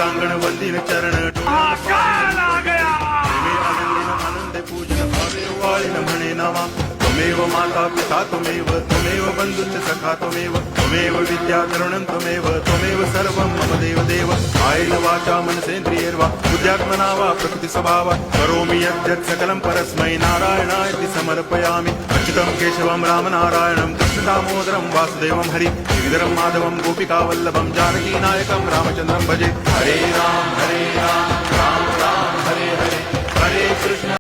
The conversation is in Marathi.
चांगण वंदिन चरण आनंदे पूजन भावे वाळिन म्हणे नावा त्वमेव माता पिता त्वमेव त्वमेव बंधुश्च सखा त्वमेव त्वमेव विद्या तरुणं त्वमेव सर्वं मम देव देव कायेन वाचा मनसेन्द्रियैर्वा बुद्ध्यात्मना वा प्रकृति स्वभावा करोमि यद्यत् सकलं परस्मै नारायणायति समर्पयामि अच्युतं केशवं रामनारायणं कृष्णदामोदरं वासुदेवं हरि श्रीधरं माधवं गोपिकावल्लभं जानकीनायकं रामचन्द्रं भजे हरे राम राम राम हरे हरे हरे कृष्ण